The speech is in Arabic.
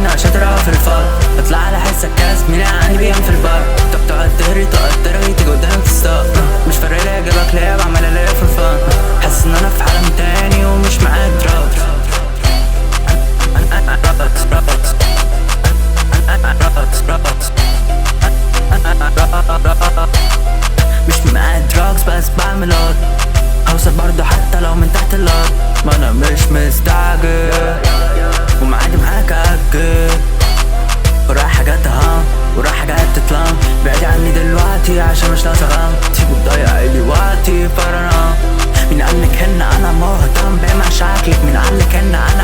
هنا شاطرة في الفار، اطلع على حسك كاس مين عندي بيهم في البار. تقعد ترغي تيجي قدامك تستار، مش فارق لي اجيبك ليه بعمل ليه في الفان. حاسس ان انا في عالم تاني ومش معايا دراجز. مش معايا دراجز بس بعمل ارض، هوصل برضه حتى لو من تحت الارض. ما انا مش مستعجل ومعادي معاك اجل، ورايح حاجات اهم ورايح حاجات تتلم. بعدي عني دلوقتي عشان مش ناقص غم، تيجي تضيع لي وقتي فرنا. مين قالك ان انا مهتم بمشاكلك؟ مين قالك ان انا